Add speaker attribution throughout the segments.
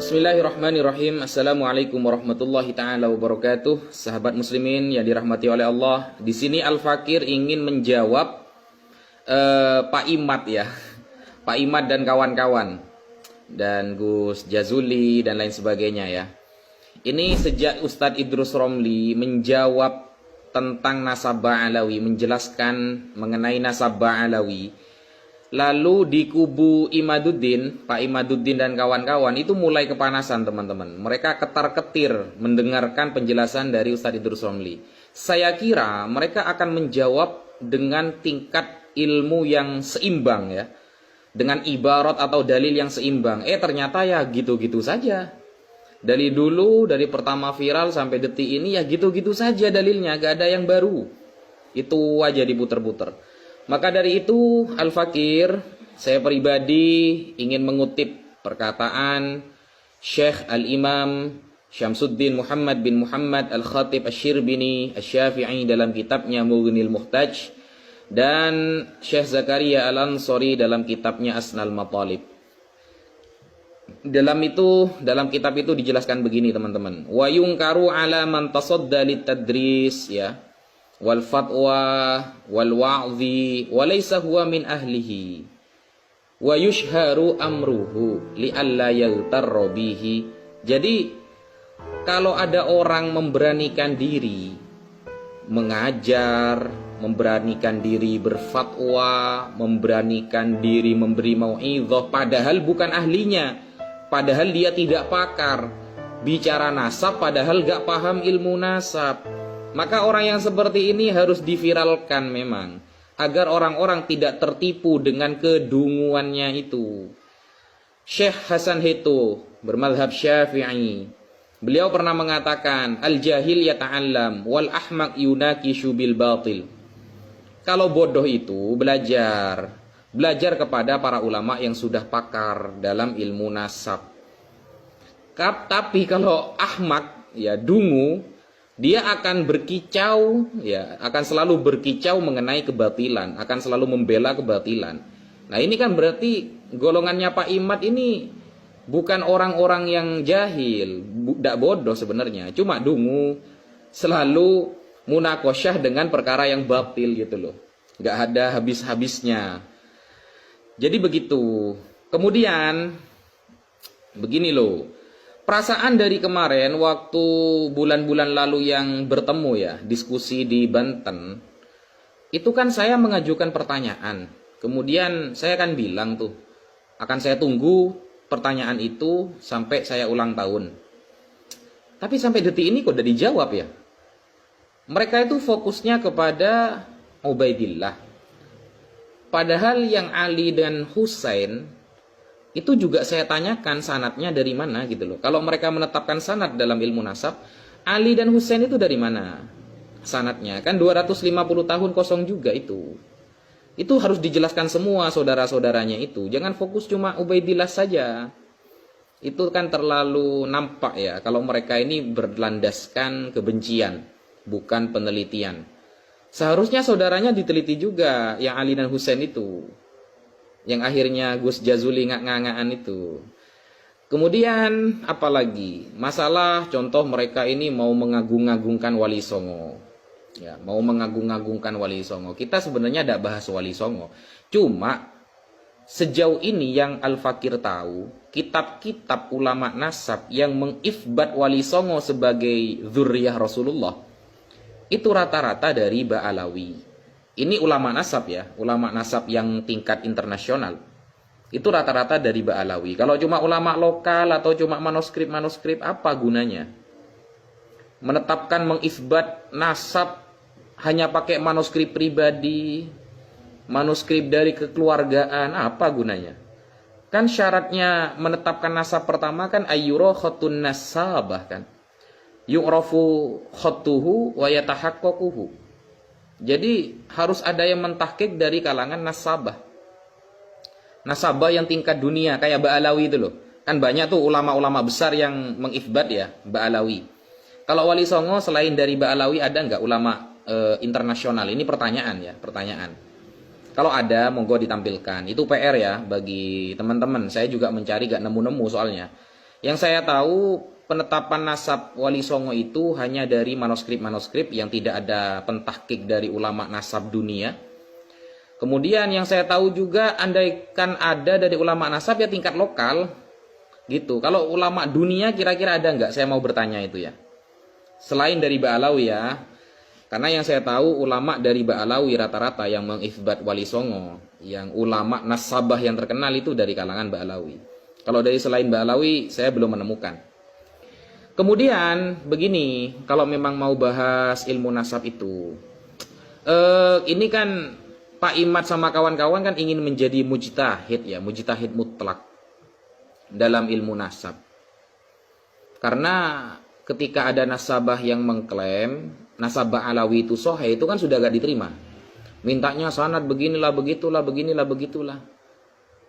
Speaker 1: Bismillahirrahmanirrahim. Assalamualaikum warahmatullahi taala wabarakatuh. Sahabat muslimin yang dirahmati oleh Allah. Di sini Al-Fakir ingin menjawab Pak Imad ya. Pak Imad dan kawan-kawan. Dan Gus Jazuli dan lain sebagainya ya. Ini sejak Ustadz Idrus Romli menjawab tentang nasabah Alawi, menjelaskan mengenai nasabah Alawi. Lalu di kubu Imaduddin, Pak Imaduddin dan kawan-kawan itu mulai kepanasan teman-teman. Mereka ketar-ketir mendengarkan penjelasan dari Ustadz Idrus Romli. Saya kira mereka akan menjawab dengan tingkat ilmu yang seimbang ya. Dengan ibarat atau dalil yang seimbang. Ternyata ya gitu-gitu saja. Dari dulu, dari pertama viral sampai detik ini ya gitu-gitu saja dalilnya. Gak ada yang baru. Itu aja diputer-puter. Maka dari itu Al-Fakir, saya pribadi ingin mengutip perkataan Syekh Al-Imam Syamsuddin Muhammad bin Muhammad Al-Khatib Asy-Syirbini Asy-Syafi'i dalam kitabnya Mughnil Muhtaj dan Syekh Zakaria Al-Ansari dalam kitabnya Asnal Matalib. Dalam kitab itu dijelaskan begini teman-teman. Wa yunkaru ala man tasadda litadris ya. Wal fatwa wal wa'dhi walaysa huwa min ahlihi wa yushharu amruhu li alla yaghtarra bihi. Jadi kalau ada orang memberanikan diri mengajar, memberanikan diri berfatwa, memberanikan diri memberi mau'izah padahal bukan ahlinya, padahal dia tidak pakar bicara nasab, padahal gak paham ilmu nasab, maka orang yang seperti ini harus diviralkan memang, agar orang-orang tidak tertipu dengan kedunguannya itu. Syekh Hasan Hetto bermadhab Syafi'i, beliau pernah mengatakan, al-jahil yata'allam wal ahmaq yunakishu bil batil. Kalau bodoh itu belajar kepada para ulama yang sudah pakar dalam ilmu nasab. Tapi kalau ahmak ya dungu, dia akan berkicau ya, akan selalu berkicau mengenai kebatilan, akan selalu membela kebatilan. Nah, ini kan berarti golongannya Pak Imad ini bukan orang-orang yang jahil, tidak bodoh sebenarnya, cuma dungu, selalu munakosyah dengan perkara yang batil gitu loh. Nggak ada habis-habisnya. Jadi begitu. Kemudian begini loh. Perasaan dari kemarin waktu bulan-bulan lalu yang bertemu ya, diskusi di Banten, itu kan saya mengajukan pertanyaan. Kemudian saya kan bilang tuh, akan saya tunggu pertanyaan itu sampai saya ulang tahun. Tapi sampai detik ini kok udah dijawab ya. Mereka itu fokusnya kepada Ubaidillah. Padahal yang Ali dan Husain itu juga saya tanyakan sanadnya dari mana gitu loh. Kalau mereka menetapkan sanad dalam ilmu nasab, Ali dan Husain itu dari mana sanadnya? Kan 250 tahun kosong juga itu. Itu harus dijelaskan semua saudara-saudaranya itu. Jangan fokus cuma Ubaidillah saja. Itu kan terlalu nampak ya kalau mereka ini berlandaskan kebencian, bukan penelitian. Seharusnya saudaranya diteliti juga yang Ali dan Husain itu. Yang akhirnya Gus Jazuli ngak-ngangaan itu. Kemudian apalagi masalah contoh mereka ini mau mengagung-agungkan Wali Songo. Ya, mau mengagung-agungkan Wali Songo. Kita sebenarnya tidak bahas Wali Songo. Cuma sejauh ini yang Al-Fakir tahu, kitab-kitab ulama nasab yang mengifbat Wali Songo sebagai dzurriyyah Rasulullah itu rata-rata dari Ba'alawi. Ini ulama nasab ya, ulama nasab yang tingkat internasional. Itu rata-rata dari Ba'alawi. Kalau cuma ulama lokal atau cuma manuskrip-manuskrip, apa gunanya? Menetapkan mengisbat nasab hanya pakai manuskrip pribadi, manuskrip dari kekeluargaan, apa gunanya? Kan syaratnya menetapkan nasab pertama kan ayyura khotun nasabah kan. Yu'rafu khotuhu wa yatahaqqaquhu. Jadi harus ada yang mentahqiq dari kalangan nasabah. Nasabah yang tingkat dunia kayak Ba'alawi itu loh. Kan banyak tuh ulama-ulama besar yang mengifbat ya Ba'alawi. Kalau Wali Songo selain dari Ba'alawi ada nggak ulama internasional? Ini pertanyaan ya, pertanyaan. Kalau ada, monggo ditampilkan. Itu PR ya bagi teman-teman. Saya juga mencari gak nemu-nemu soalnya. Yang saya tahu penetapan nasab Wali Songo itu hanya dari manuskrip-manuskrip yang tidak ada pentahkik dari ulama nasab dunia. Kemudian yang saya tahu juga andaikan ada dari ulama nasab ya tingkat lokal gitu. Kalau ulama dunia kira-kira ada nggak? Saya mau bertanya itu ya. Selain dari Ba'alawi ya. Karena yang saya tahu ulama dari Ba'alawi rata-rata yang mengisbat Wali Songo, yang ulama nasabah yang terkenal itu dari kalangan Ba'alawi. Kalau dari selain Ba'alawi saya belum menemukan. Kemudian begini, kalau memang mau bahas ilmu nasab itu, ini kan Pak Imad sama kawan-kawan kan ingin menjadi mujtahid ya, mujtahid mutlak dalam ilmu nasab. Karena ketika ada nasabah yang mengklaim nasabah Alawi itu sahih, itu kan sudah gak diterima. Mintanya sanad beginilah, begitulah, beginilah, begitulah.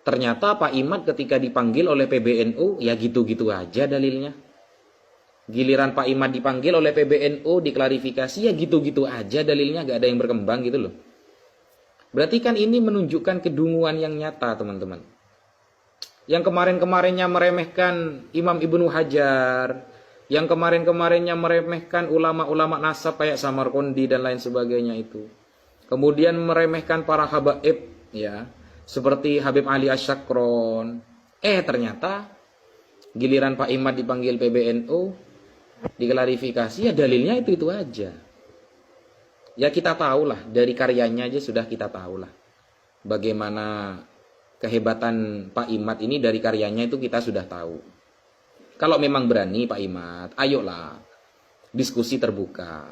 Speaker 1: Ternyata Pak Imad ketika dipanggil oleh PBNU, ya gitu-gitu aja dalilnya. Giliran Pak Imad dipanggil oleh PBNU, diklarifikasi, ya gitu-gitu aja dalilnya, gak ada yang berkembang gitu loh. Berarti kan ini menunjukkan kedunguan yang nyata, teman-teman. Yang kemarin-kemarinnya meremehkan Imam Ibnu Hajar, yang kemarin-kemarinnya meremehkan ulama-ulama nasab kayak Samarqandi dan lain sebagainya itu. Kemudian meremehkan para habaib, ya, seperti Habib Ali Asyakron. Ternyata giliran Pak Imad dipanggil PBNU, diklarifikasi, ya dalilnya itu aja. Ya kita tahulah, dari karyanya aja sudah kita tahulah bagaimana kehebatan Pak Imad ini. Dari karyanya itu kita sudah tahu. Kalau memang berani Pak Imad, ayolah diskusi terbuka.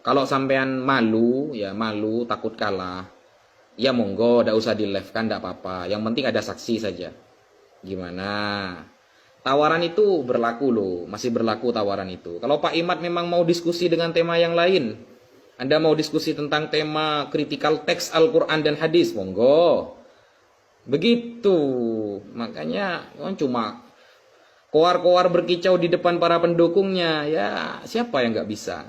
Speaker 1: Kalau sampean malu, ya malu, takut kalah, ya monggo, tidak usah di live kan, tidak apa-apa. Yang penting ada saksi saja. Gimana? Tawaran itu berlaku loh, masih berlaku tawaran itu. Kalau Pak Imad memang mau diskusi dengan tema yang lain, Anda mau diskusi tentang tema critical text Al-Quran dan hadis, monggo. Begitu. Makanya cuma koar-koar berkicau di depan para pendukungnya, ya siapa yang nggak bisa?